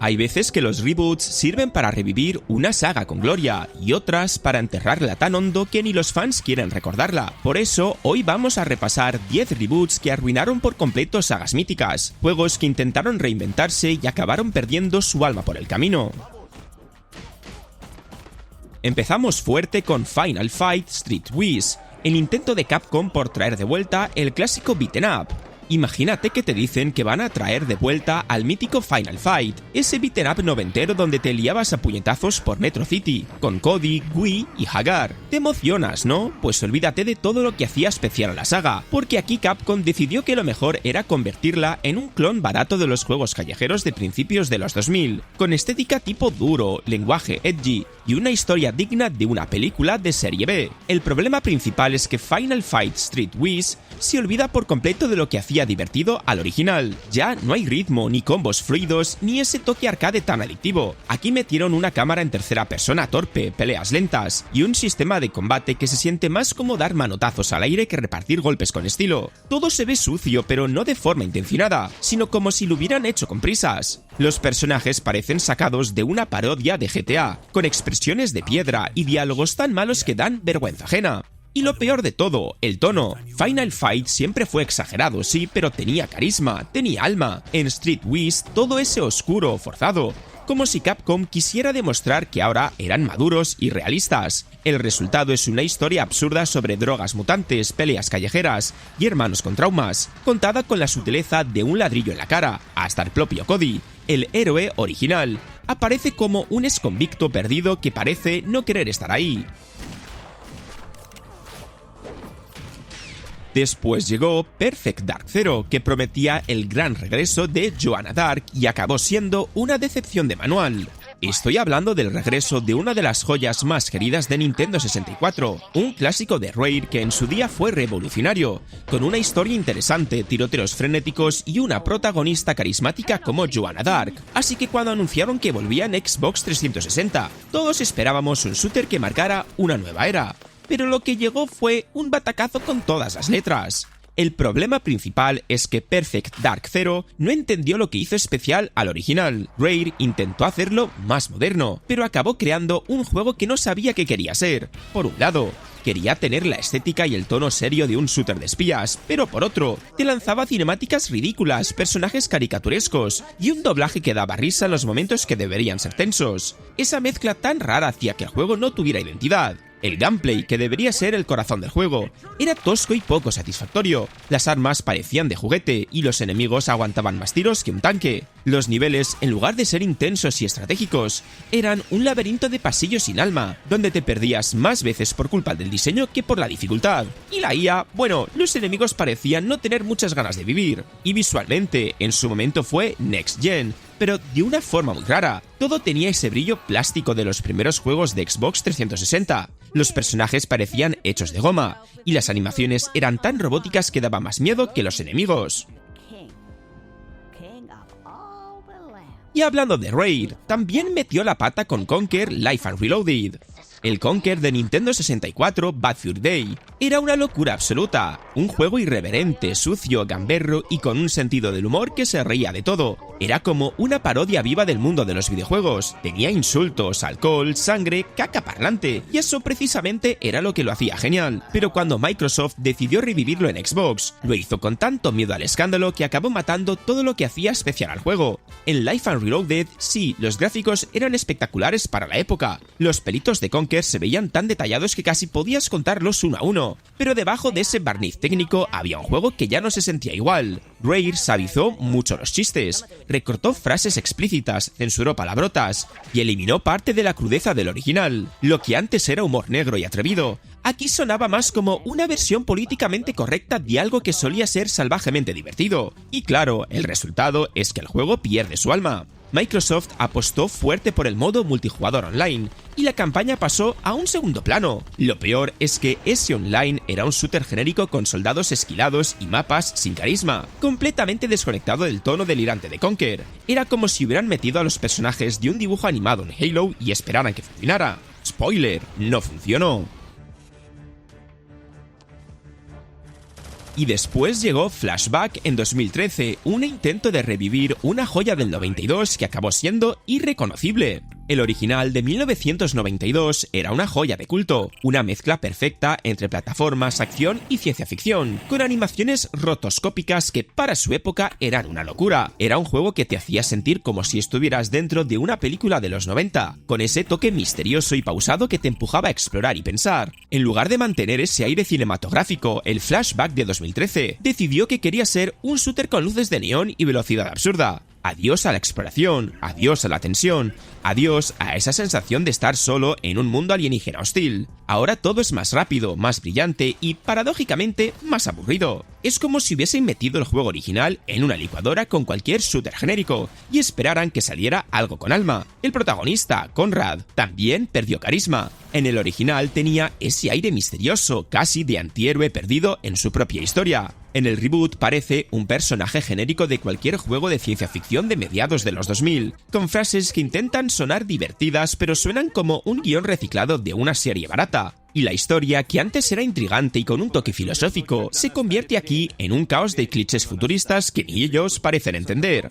Hay veces que los reboots sirven para revivir una saga con gloria y otras para enterrarla tan hondo que ni los fans quieren recordarla. Por eso, hoy vamos a repasar 10 reboots que arruinaron por completo sagas míticas, juegos que intentaron reinventarse y acabaron perdiendo su alma por el camino. Empezamos fuerte con Final Fight Street Wiz, el intento de Capcom por traer de vuelta el clásico beat'em up. Imagínate que te dicen que van a traer de vuelta al mítico Final Fight, ese beat'em up noventero donde te liabas a puñetazos por Metro City, con Cody, Guy y Hagar. Te emocionas, ¿no? Pues olvídate de todo lo que hacía especial a la saga, porque aquí Capcom decidió que lo mejor era convertirla en un clon barato de los juegos callejeros de principios de los 2000, con estética tipo duro, lenguaje edgy y una historia digna de una película de serie B. El problema principal es que Final Fight Street Wiz se olvida por completo de lo que hacía divertido al original. Ya no hay ritmo, ni combos fluidos, ni ese toque arcade tan adictivo. Aquí metieron una cámara en tercera persona torpe, peleas lentas y un sistema de combate que se siente más como dar manotazos al aire que repartir golpes con estilo. Todo se ve sucio, pero no de forma intencionada, sino como si lo hubieran hecho con prisas. Los personajes parecen sacados de una parodia de GTA, con expresiones de piedra y diálogos tan malos que dan vergüenza ajena. Y lo peor de todo, el tono. Final Fight siempre fue exagerado, sí, pero tenía carisma, tenía alma. En Street Wiz todo ese oscuro, forzado, como si Capcom quisiera demostrar que ahora eran maduros y realistas. El resultado es una historia absurda sobre drogas mutantes, peleas callejeras y hermanos con traumas, contada con la sutileza de un ladrillo en la cara. Hasta el propio Cody, el héroe original, aparece como un exconvicto perdido que parece no querer estar ahí. Después llegó Perfect Dark Zero, que prometía el gran regreso de Joanna Dark y acabó siendo una decepción de manual. Estoy hablando del regreso de una de las joyas más queridas de Nintendo 64, un clásico de Rare que en su día fue revolucionario, con una historia interesante, tiroteos frenéticos y una protagonista carismática como Joanna Dark. Así que cuando anunciaron que volvía en Xbox 360, todos esperábamos un shooter que marcara una nueva era. Pero lo que llegó fue un batacazo con todas las letras. El problema principal es que Perfect Dark Zero no entendió lo que hizo especial al original. Rare intentó hacerlo más moderno, pero acabó creando un juego que no sabía qué quería ser. Por un lado, quería tener la estética y el tono serio de un shooter de espías, pero por otro, te lanzaba cinemáticas ridículas, personajes caricaturescos y un doblaje que daba risa en los momentos que deberían ser tensos. Esa mezcla tan rara hacía que el juego no tuviera identidad. El gameplay, que debería ser el corazón del juego, era tosco y poco satisfactorio. Las armas parecían de juguete y los enemigos aguantaban más tiros que un tanque. Los niveles, en lugar de ser intensos y estratégicos, eran un laberinto de pasillos sin alma, donde te perdías más veces por culpa del diseño que por la dificultad. Y la IA, bueno, los enemigos parecían no tener muchas ganas de vivir. Y visualmente, en su momento fue Next Gen, pero de una forma muy rara. Todo tenía ese brillo plástico de los primeros juegos de Xbox 360. Los personajes parecían hechos de goma, y las animaciones eran tan robóticas que daba más miedo que los enemigos. Y hablando de Rare, también metió la pata con Conker Life and Reloaded. El Conker de Nintendo 64 Bad Fur Day era una locura absoluta, un juego irreverente, sucio, gamberro y con un sentido del humor que se reía de todo. Era como una parodia viva del mundo de los videojuegos. Tenía insultos, alcohol, sangre, caca parlante, y eso precisamente era lo que lo hacía genial. Pero cuando Microsoft decidió revivirlo en Xbox, lo hizo con tanto miedo al escándalo que acabó matando todo lo que hacía especial al juego. En Life and Reloaded, sí, los gráficos eran espectaculares para la época. Los pelitos de Conker se veían tan detallados que casi podías contarlos uno a uno, pero debajo de ese barniz técnico había un juego que ya no se sentía igual. Rare suavizó mucho los chistes, recortó frases explícitas, censuró palabrotas y eliminó parte de la crudeza del original. Lo que antes era humor negro y atrevido, aquí sonaba más como una versión políticamente correcta de algo que solía ser salvajemente divertido. Y claro, el resultado es que el juego pierde su alma. Microsoft apostó fuerte por el modo multijugador online, y la campaña pasó a un segundo plano. Lo peor es que ese online era un shooter genérico con soldados esquilados y mapas sin carisma, completamente desconectado del tono delirante de Conker. Era como si hubieran metido a los personajes de un dibujo animado en Halo y esperaran que funcionara. Spoiler, no funcionó. Y después llegó Flashback en 2013, un intento de revivir una joya del 92 que acabó siendo irreconocible. El original de 1992 era una joya de culto, una mezcla perfecta entre plataformas, acción y ciencia ficción, con animaciones rotoscópicas que para su época eran una locura. Era un juego que te hacía sentir como si estuvieras dentro de una película de los 90, con ese toque misterioso y pausado que te empujaba a explorar y pensar. En lugar de mantener ese aire cinematográfico, el Flashback de 2013 decidió que quería ser un shooter con luces de neón y velocidad absurda. Adiós a la exploración, adiós a la tensión, adiós a esa sensación de estar solo en un mundo alienígena hostil. Ahora todo es más rápido, más brillante y, paradójicamente, más aburrido. Es como si hubiesen metido el juego original en una licuadora con cualquier shooter genérico y esperaran que saliera algo con alma. El protagonista, Conrad, también perdió carisma. En el original tenía ese aire misterioso, casi de antihéroe perdido en su propia historia. En el reboot parece un personaje genérico de cualquier juego de ciencia ficción de mediados de los 2000, con frases que intentan sonar divertidas pero suenan como un guión reciclado de una serie barata. Y la historia, que antes era intrigante y con un toque filosófico, se convierte aquí en un caos de clichés futuristas que ni ellos parecen entender.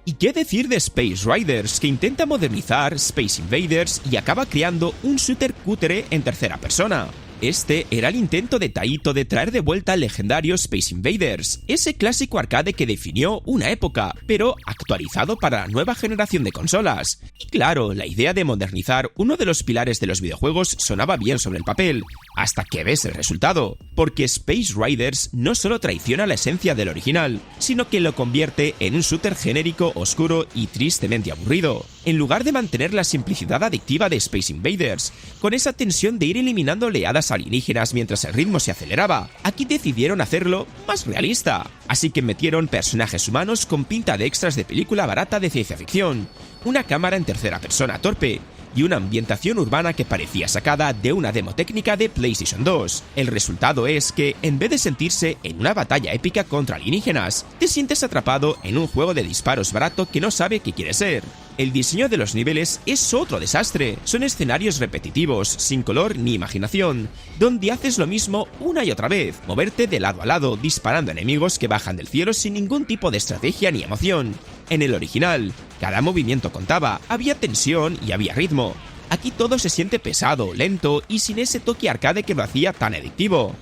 ¿Y qué decir de Space Riders, que intenta modernizar Space Invaders y acaba creando un shooter cutre en tercera persona? Este era el intento de Taito de traer de vuelta al legendario Space Invaders, ese clásico arcade que definió una época, pero actualizado para la nueva generación de consolas. Y claro, la idea de modernizar uno de los pilares de los videojuegos sonaba bien sobre el papel, hasta que ves el resultado, porque Space Riders no solo traiciona la esencia del original, sino que lo convierte en un shooter genérico, oscuro y tristemente aburrido. En lugar de mantener la simplicidad adictiva de Space Invaders, con esa tensión de ir eliminando oleadas alienígenas mientras el ritmo se aceleraba, aquí decidieron hacerlo más realista. Así que metieron personajes humanos con pinta de extras de película barata de ciencia ficción, una cámara en tercera persona torpe y una ambientación urbana que parecía sacada de una demo técnica de PlayStation 2. El resultado es que, en vez de sentirse en una batalla épica contra alienígenas, te sientes atrapado en un juego de disparos barato que no sabe qué quiere ser. El diseño de los niveles es otro desastre. Son escenarios repetitivos, sin color ni imaginación, donde haces lo mismo una y otra vez, moverte de lado a lado, disparando a enemigos que bajan del cielo sin ningún tipo de estrategia ni emoción. En el original, cada movimiento contaba, había tensión y había ritmo. Aquí todo se siente pesado, lento y sin ese toque arcade que lo hacía tan adictivo.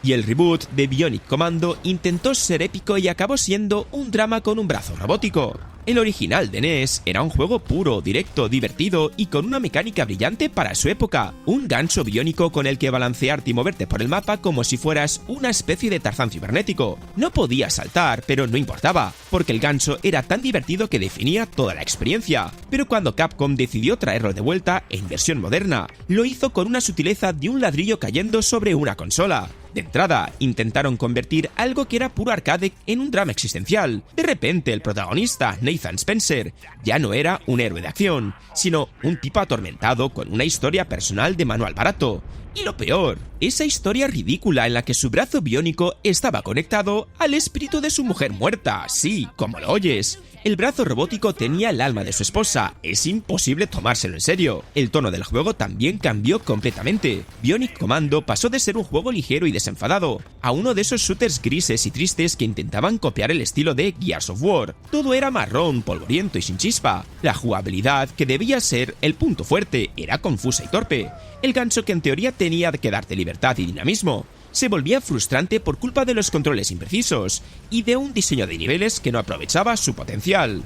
Y el reboot de Bionic Commando intentó ser épico y acabó siendo un drama con un brazo robótico. El original de NES era un juego puro, directo, divertido y con una mecánica brillante para su época. Un gancho biónico con el que balancearte y moverte por el mapa como si fueras una especie de Tarzán cibernético. No podías saltar, pero no importaba, porque el gancho era tan divertido que definía toda la experiencia. Pero cuando Capcom decidió traerlo de vuelta en versión moderna, lo hizo con una sutileza de un ladrillo cayendo sobre una consola. De entrada, intentaron convertir algo que era puro arcade en un drama existencial. De repente, el protagonista, Nathan Spencer, ya no era un héroe de acción, sino un tipo atormentado con una historia personal de manual barato. Y lo peor, esa historia ridícula en la que su brazo biónico estaba conectado al espíritu de su mujer muerta, sí, como lo oyes. El brazo robótico tenía el alma de su esposa, es imposible tomárselo en serio. El tono del juego también cambió completamente. Bionic Commando pasó de ser un juego ligero y desenfadado a uno de esos shooters grises y tristes que intentaban copiar el estilo de Gears of War. Todo era marrón, polvoriento y sin chispa. La jugabilidad, que debía ser el punto fuerte, era confusa y torpe. El gancho, que en teoría tenía que darte libertad y dinamismo, se volvía frustrante por culpa de los controles imprecisos y de un diseño de niveles que no aprovechaba su potencial.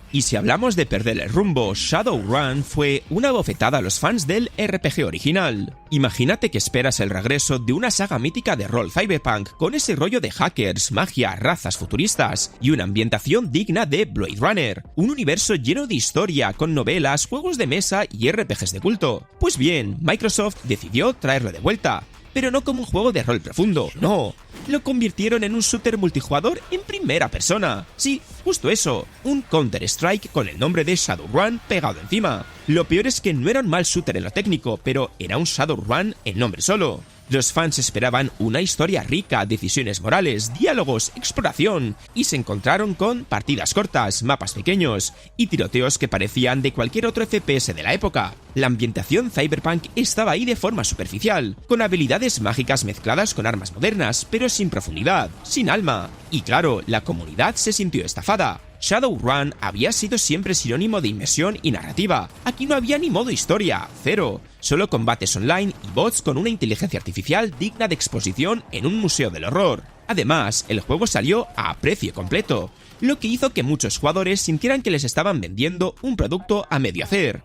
Y si hablamos de perder el rumbo, Shadowrun fue una bofetada a los fans del RPG original. Imagínate que esperas el regreso de una saga mítica de rol cyberpunk con ese rollo de hackers, magia, razas futuristas y una ambientación digna de Blade Runner. Un universo lleno de historia, con novelas, juegos de mesa y RPGs de culto. Pues bien, Microsoft decidió traerlo de vuelta. Pero no como un juego de rol profundo, no. Lo convirtieron en un shooter multijugador en primera persona. Sí, justo eso, un Counter-Strike con el nombre de Shadowrun pegado encima. Lo peor es que no era un mal shooter en lo técnico, pero era un Shadowrun en nombre solo. Los fans esperaban una historia rica, decisiones morales, diálogos, exploración, y se encontraron con partidas cortas, mapas pequeños y tiroteos que parecían de cualquier otro FPS de la época. La ambientación cyberpunk estaba ahí de forma superficial, con habilidades mágicas mezcladas con armas modernas, pero sin profundidad, sin alma. Y claro, la comunidad se sintió estafada. Shadowrun había sido siempre sinónimo de inmersión y narrativa. Aquí no había ni modo historia, cero. Solo combates online y bots con una inteligencia artificial digna de exposición en un museo del horror. Además, el juego salió a precio completo, lo que hizo que muchos jugadores sintieran que les estaban vendiendo un producto a medio hacer.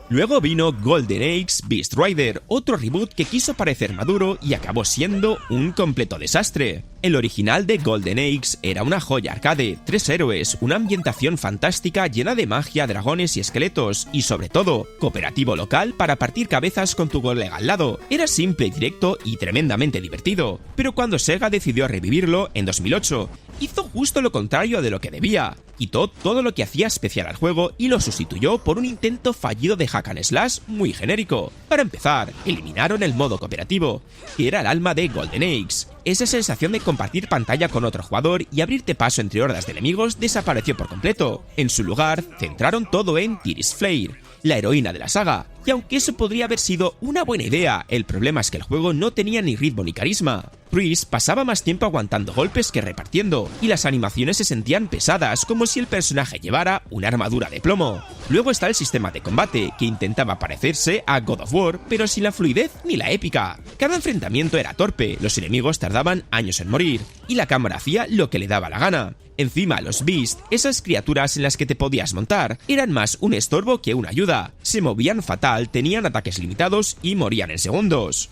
Luego vino Golden Axe Beast Rider, otro reboot que quiso parecer maduro y acabó siendo un completo desastre. El original de Golden Axe era una joya arcade, 3 héroes, una ambientación fantástica llena de magia, dragones y esqueletos, y sobre todo, cooperativo local para partir cabezas con tu colega al lado. Era simple y directo y tremendamente divertido, pero cuando Sega decidió revivirlo en 2008, hizo justo lo contrario de lo que debía. Quitó todo lo que hacía especial al juego y lo sustituyó por un intento fallido de hack and slash muy genérico. Para empezar, eliminaron el modo cooperativo, que era el alma de Golden Axe. Esa sensación de compartir pantalla con otro jugador y abrirte paso entre hordas de enemigos desapareció por completo. En su lugar, centraron todo en Tiris Flare, la heroína de la saga, y aunque eso podría haber sido una buena idea, el problema es que el juego no tenía ni ritmo ni carisma. Triss pasaba más tiempo aguantando golpes que repartiendo, y las animaciones se sentían pesadas, como si el personaje llevara una armadura de plomo. Luego está el sistema de combate, que intentaba parecerse a God of War, pero sin la fluidez ni la épica. Cada enfrentamiento era torpe, los enemigos tardaban años en morir, y la cámara hacía lo que le daba la gana. Encima, los Beast, esas criaturas en las que te podías montar, eran más un estorbo que una ayuda. Se movían fatal, tenían ataques limitados y morían en segundos.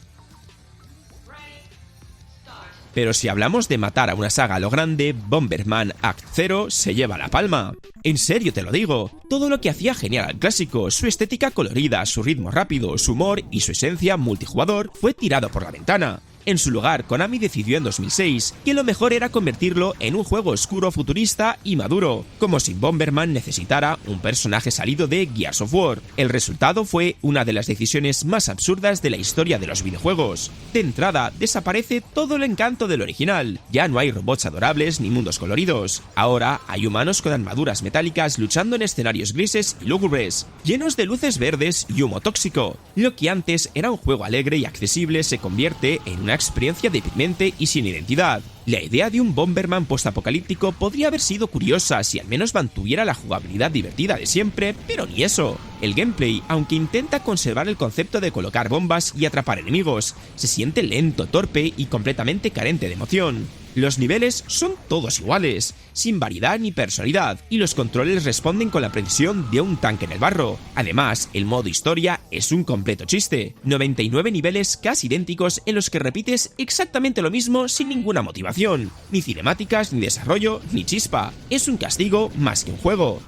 Pero si hablamos de matar a una saga a lo grande, Bomberman Act 0 se lleva la palma. En serio te lo digo, todo lo que hacía genial al clásico, su estética colorida, su ritmo rápido, su humor y su esencia multijugador fue tirado por la ventana. En su lugar, Konami decidió en 2006 que lo mejor era convertirlo en un juego oscuro, futurista y maduro, como si Bomberman necesitara un personaje salido de Gears of War. El resultado fue una de las decisiones más absurdas de la historia de los videojuegos. De entrada, desaparece todo el encanto del original. Ya no hay robots adorables ni mundos coloridos. Ahora hay humanos con armaduras metálicas luchando en escenarios grises y lúgubres, llenos de luces verdes y humo tóxico. Lo que antes era un juego alegre y accesible se convierte en una experiencia deprimente y sin identidad. La idea de un Bomberman postapocalíptico podría haber sido curiosa si al menos mantuviera la jugabilidad divertida de siempre, pero ni eso. El gameplay, aunque intenta conservar el concepto de colocar bombas y atrapar enemigos, se siente lento, torpe y completamente carente de emoción. Los niveles son todos iguales, sin variedad ni personalidad, y los controles responden con la precisión de un tanque en el barro. Además, el modo historia es un completo chiste. 99 niveles casi idénticos en los que repites exactamente lo mismo sin ninguna motivación. Ni cinemáticas, ni desarrollo, ni chispa. Es un castigo más que un juego.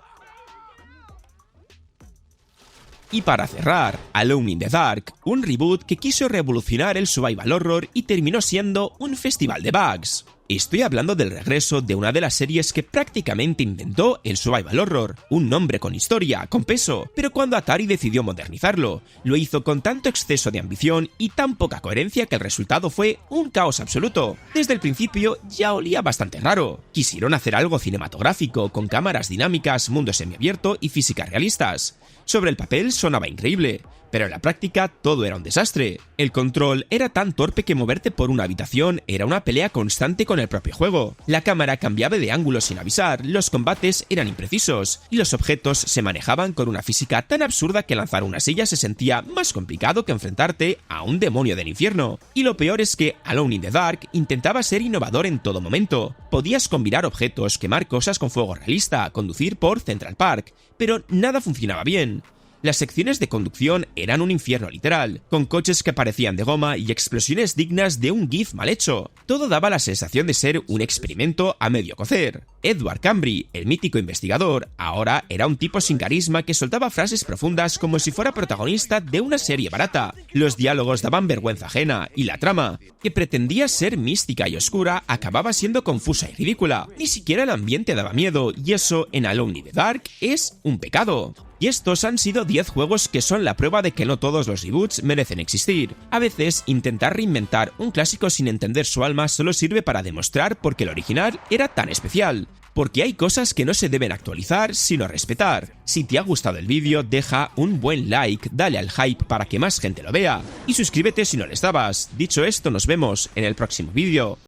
Y para cerrar, Alone in the Dark, un reboot que quiso revolucionar el survival horror y terminó siendo un festival de bugs. Estoy hablando del regreso de una de las series que prácticamente inventó el survival horror, un nombre con historia, con peso, pero cuando Atari decidió modernizarlo, lo hizo con tanto exceso de ambición y tan poca coherencia que el resultado fue un caos absoluto. Desde el principio ya olía bastante raro. Quisieron hacer algo cinematográfico, con cámaras dinámicas, mundo semiabierto y físicas realistas. Sobre el papel sonaba increíble, pero en la práctica todo era un desastre. El control era tan torpe que moverte por una habitación era una pelea constante con el propio juego. La cámara cambiaba de ángulo sin avisar, los combates eran imprecisos, y los objetos se manejaban con una física tan absurda que lanzar una silla se sentía más complicado que enfrentarte a un demonio del infierno. Y lo peor es que Alone in the Dark intentaba ser innovador en todo momento. Podías combinar objetos, quemar cosas con fuego realista, conducir por Central Park, pero nada funcionaba bien. Las secciones de conducción eran un infierno literal, con coches que parecían de goma y explosiones dignas de un GIF mal hecho. Todo daba la sensación de ser un experimento a medio cocer. Edward Cambry, el mítico investigador, ahora era un tipo sin carisma que soltaba frases profundas como si fuera protagonista de una serie barata. Los diálogos daban vergüenza ajena y la trama, que pretendía ser mística y oscura, acababa siendo confusa y ridícula. Ni siquiera el ambiente daba miedo, y eso en Alone in the Dark es un pecado. Y estos han sido 10 juegos que son la prueba de que no todos los reboots merecen existir. A veces, intentar reinventar un clásico sin entender su alma solo sirve para demostrar por qué el original era tan especial. Porque hay cosas que no se deben actualizar, sino respetar. Si te ha gustado el vídeo, deja un buen like, dale al hype para que más gente lo vea, y suscríbete si no lo estabas. Dicho esto, nos vemos en el próximo vídeo.